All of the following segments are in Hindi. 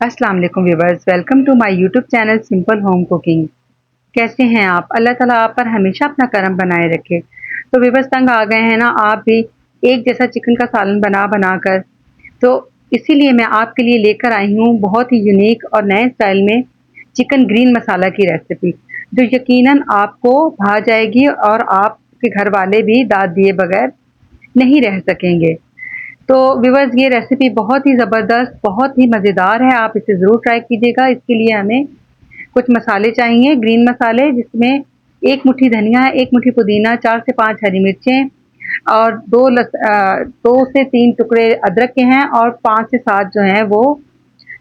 अस्सलाम वालेकुम viewers, welcome to my YouTube channel simple home cooking. कैसे हैं आप? अल्लाह ताला आप पर हमेशा अपना करम बनाए रखे। तो व्यूवर्स, तंग आ गए हैं ना आप भी एक जैसा चिकन का सालन बना बना कर। तो इसीलिए मैं आपके लिए लेकर आई हूँ बहुत ही यूनिक और नए स्टाइल में चिकन ग्रीन मसाला की रेसिपी, जो यकीनन आपको भा जाएगी और आपके घर वाले भी दाद दिए बगैर नहीं रह सकेंगे। तो व्यूअर्स, ये रेसिपी बहुत ही ज़बरदस्त, बहुत ही मज़ेदार है, आप इसे ज़रूर ट्राई कीजिएगा। इसके लिए हमें कुछ मसाले चाहिए, ग्रीन मसाले, जिसमें 1 मुट्ठी धनिया है, 1 मुट्ठी पुदीना, 4 से 5 हरी मिर्चें और 2 से 3 टुकड़े अदरक के हैं और 5 से 7 जो हैं वो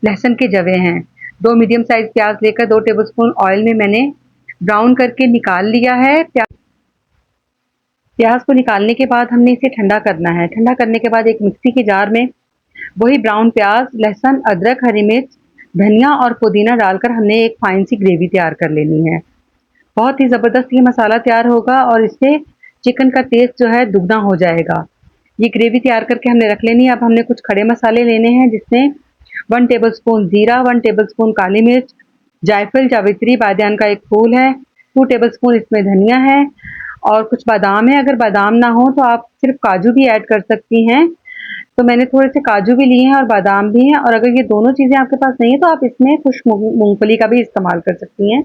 लहसुन के जवे हैं। 2 मीडियम साइज़ प्याज लेकर 2 टेबलस्पून ऑयल में मैंने ब्राउन करके निकाल लिया है। प्याज को निकालने के बाद हमने इसे ठंडा करना है। ठंडा करने के बाद एक मिक्सी के जार में वही ब्राउन प्याज, लहसुन, अदरक, हरी मिर्च, धनिया और पुदीना डालकर हमने एक फाइन सी ग्रेवी तैयार कर लेनी है। बहुत ही ज़बरदस्त ये मसाला तैयार होगा और इससे चिकन का टेस्ट जो है दुगना हो जाएगा। ये ग्रेवी तैयार करके हमने रख लेनी है। अब हमने कुछ खड़े मसाले लेने हैं, जिसमें 1 टेबलस्पून ज़ीरा, 1 टेबलस्पून काली मिर्च, जायफल, जावित्री, बादियान का एक फूल है, 2 टेबलस्पून इसमें धनिया है और कुछ बादाम है। अगर बादाम ना हो तो आप सिर्फ काजू भी ऐड कर सकती हैं। तो मैंने थोड़े से काजू भी लिए हैं और बादाम भी हैं, और अगर ये दोनों चीज़ें आपके पास नहीं है तो आप इसमें खुश्क मूंगफली का भी इस्तेमाल कर सकती हैं।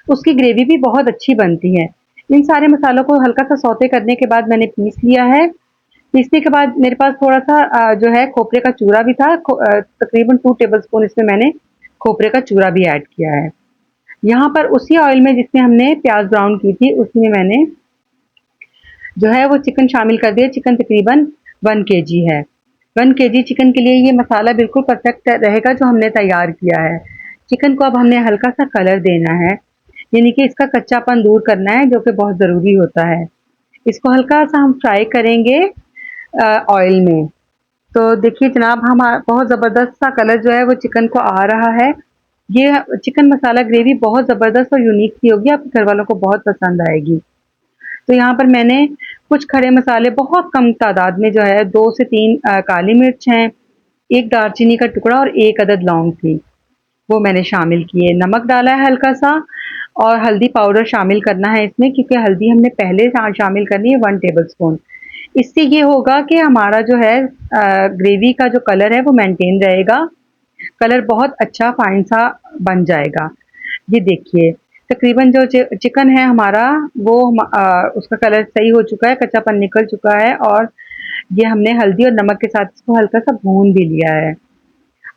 उसकी ग्रेवी भी बहुत अच्छी बनती है। इन सारे मसालों को हल्का सा सौते करने के बाद मैंने पीस लिया है। पीसने के बाद मेरे पास थोड़ा सा जो है खोपरे का चूरा भी था। तकरीबन 2 टेबलस्पून इसमें मैंने खोपरे का चूरा भी ऐड किया है। यहाँ पर उसी ऑयल में जिसमें हमने प्याज ब्राउन की थी, उसी में मैंने जो है वो चिकन शामिल कर दिया। चिकन तकरीबन 1 केजी है। 1 केजी चिकन के लिए ये मसाला बिल्कुल परफेक्ट रहेगा जो हमने तैयार किया है। चिकन को अब हमने हल्का सा कलर देना है, यानी कि इसका कच्चापन दूर करना है, जो कि बहुत ज़रूरी होता है। इसको हल्का सा हम फ्राई करेंगे ऑयल में। तो देखिए जनाब, हम बहुत ज़बरदस्त सा कलर जो है वो चिकन को आ रहा है। ये चिकन मसाला ग्रेवी बहुत ज़बरदस्त और यूनिक सी होगी, आपके घर वालों को बहुत पसंद आएगी। तो यहाँ पर मैंने कुछ खड़े मसाले बहुत कम तादाद में जो है 2 से 3 काली मिर्च हैं, 1 दालचीनी का टुकड़ा और 1 अदद लौंग थी, वो मैंने शामिल किए। नमक डाला है हल्का सा और हल्दी पाउडर शामिल करना है इसमें, क्योंकि हल्दी हमने पहले शामिल करनी है 1 टेबलस्पून। इससे ये होगा कि हमारा जो है ग्रेवी का जो कलर है वो मेंटेन रहेगा, कलर बहुत अच्छा फाइन सा बन जाएगा। ये देखिए, तकरीबन जो चिकन है हमारा वो उसका कलर सही हो चुका है, कच्चापन निकल चुका है और ये हमने हल्दी और नमक के साथ इसको हल्का सा भून भी लिया है।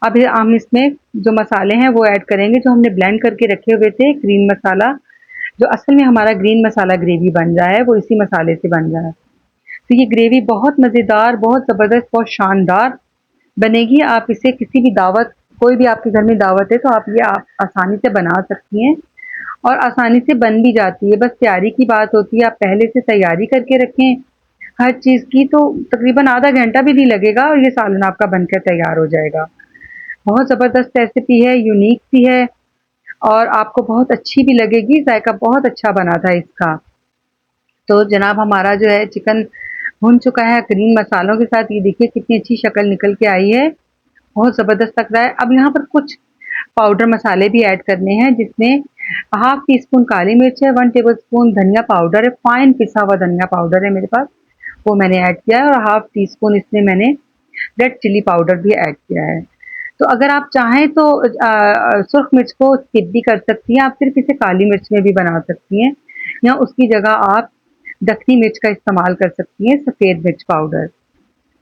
अब हम इसमें जो मसाले हैं वो ऐड करेंगे, जो हमने ब्लेंड करके रखे हुए थे ग्रीन मसाला, जो असल में हमारा ग्रीन मसाला ग्रेवी बन रहा है वो इसी मसाले से बन रहा है। तो ये ग्रेवी बहुत मज़ेदार, बहुत ज़बरदस्त, बहुत शानदार बनेगी। आप इसे किसी भी दावत, कोई भी आपके घर में दावत है तो आप आसानी से बना सकती हैं और आसानी से बन भी जाती है। बस तैयारी की बात होती है, आप पहले से तैयारी करके रखें हर चीज़ की, तो तकरीबन आधा घंटा भी नहीं लगेगा और ये सालन आपका बनकर तैयार हो जाएगा। बहुत ज़बरदस्त रेसिपी है, यूनिक सी है और आपको बहुत अच्छी भी लगेगी, जायका बहुत अच्छा बना था इसका। तो जनाब, हमारा जो है चिकन भुन चुका है ग्रीन मसालों के साथ। ये देखिए कितनी अच्छी शक्ल निकल के आई है, बहुत ज़बरदस्त लग रहा है। अब यहाँ पर कुछ पाउडर मसाले भी ऐड करने हैं, जिसमें हाफ टी स्पून काली मिर्च है, 1 टेबलस्पून धनिया पाउडर है, फाइन पिसा हुआ धनिया पाउडर है मेरे पास, वो मैंने ऐड किया है और हाफ टी स्पून इसमें मैंने रेड चिली पाउडर भी ऐड किया है। तो अगर आप चाहें तो सुर्ख मिर्च को स्किप भी कर सकती हैं, आप सिर्फ इसे काली मिर्च में भी बना सकती हैं, या उसकी जगह आप दखनी मिर्च का इस्तेमाल कर सकती हैं, सफ़ेद मिर्च पाउडर।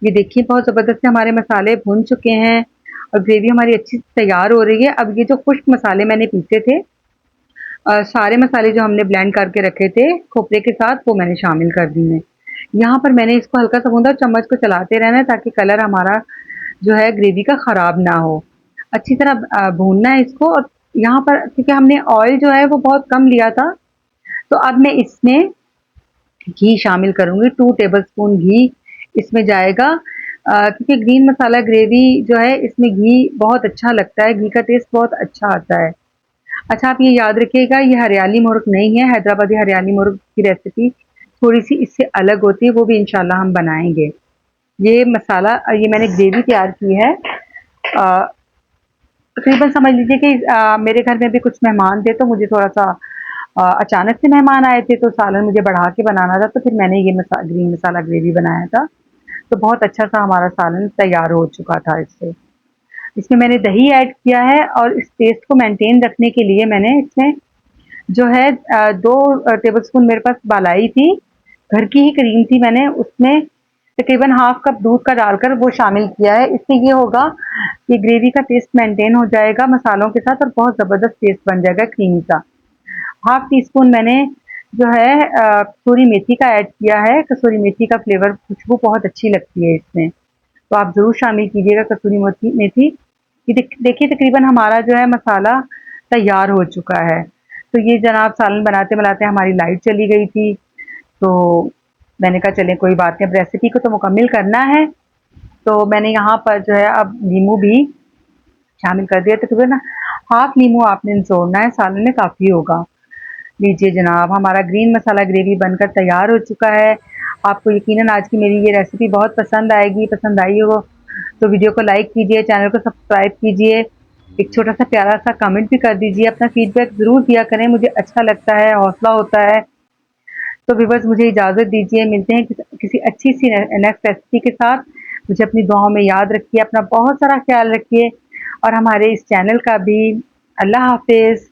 ये देखिए बहुत ज़बरदस्त से हमारे मसाले भुन चुके हैं और ग्रेवी हमारी अच्छी से तैयार हो रही है। अब ये जो खुश्क मसाले मैंने पीसे थे, सारे मसाले जो हमने ब्लेंड करके रखे थे खोपरे के साथ, वो मैंने शामिल कर दिए हैं। यहाँ पर मैंने इसको हल्का सा भूना, चम्मच को चलाते रहना है ताकि कलर हमारा जो है ग्रेवी का ख़राब ना हो। अच्छी तरह भूनना है इसको। और यहाँ पर क्योंकि हमने ऑयल जो है वो बहुत कम लिया था, तो अब मैं इसमें घी शामिल करूँगी। 2 टेबलस्पून घी इसमें जाएगा, क्योंकि ग्रीन मसाला ग्रेवी जो है इसमें घी बहुत अच्छा लगता है, घी का टेस्ट बहुत अच्छा आता है। अच्छा, आप ये याद रखिएगा, ये हरियाली मुर्ग नहीं है, हैदराबादी हरियाली मुर्ग की रेसिपी थोड़ी-सी इससे अलग होती है, वो भी इंशाल्लाह हम बनाएँगे। ये मसाला ये मैंने ग्रेवी तैयार की है। अ, तकरीबन समझ लीजिए कि मेरे घर में भी कुछ मेहमान थे, तो मुझे थोड़ा-सा अचानक से मेहमान आए थे, तो सालन मुझे बढ़ा के बनाना था, तो फिर मैंने ये ग्रीन मसाला ग्रेवी बनाया था। तो बहुत अच्छा-सा हमारा सालन तैयार हो चुका था इससे। इसमें मैंने दही ऐड किया है और इस टेस्ट को मेंटेन रखने के लिए मैंने इसमें जो है 2 टेबलस्पून मेरे पास मलाई थी, घर की ही क्रीम थी, मैंने उसमें तकरीबन हाफ कप दूध का डालकर वो शामिल किया है। इससे ये होगा कि ग्रेवी का टेस्ट मेंटेन हो जाएगा मसालों के साथ और बहुत ज़बरदस्त टेस्ट बन जाएगा क्रीमी सा। हाफ टी स्पून मैंने जो है कसूरी मेथी का ऐड किया है। कसूरी मेथी का फ्लेवर खुशबू बहुत अच्छी लगती है इसमें, तो आप ज़रूर शामिल कीजिएगा कसूरी मेथी मेथी। ये देखिए तकरीबन हमारा जो है मसाला तैयार हो चुका है। तो ये जनाब सालन बनाते-बनाते हमारी लाइट चली गई थी, तो मैंने कहा चलें कोई बात नहीं, अब रेसिपी को तो मुकम्मिल करना है, तो मैंने यहाँ पर जो है अब नींबू भी शामिल कर दिया। तकरीबन हाफ नींबू आपने निचोड़ना है, सालन में काफ़ी होगा। लीजिए जनाब, हमारा ग्रीन मसाला ग्रेवी बनकर तैयार हो चुका है। आपको यकीनन आज की मेरी ये रेसिपी बहुत पसंद आएगी। पसंद आई हो तो वीडियो को लाइक कीजिए, चैनल को सब्सक्राइब कीजिए, एक छोटा-सा प्यारा-सा कमेंट भी कर दीजिए, अपना फीडबैक ज़रूर दिया करें, मुझे अच्छा लगता है, हौसला होता है। तो व्यूअर्स मुझे इजाज़त दीजिए, मिलते हैं किसी अच्छी सी नेक्स्ट रेसिपी के साथ। मुझे अपनी दुआओं में याद रखिए, अपना बहुत सारा ख़्याल रखिए और हमारे इस चैनल का भी। अल्लाह हाफ़िज़।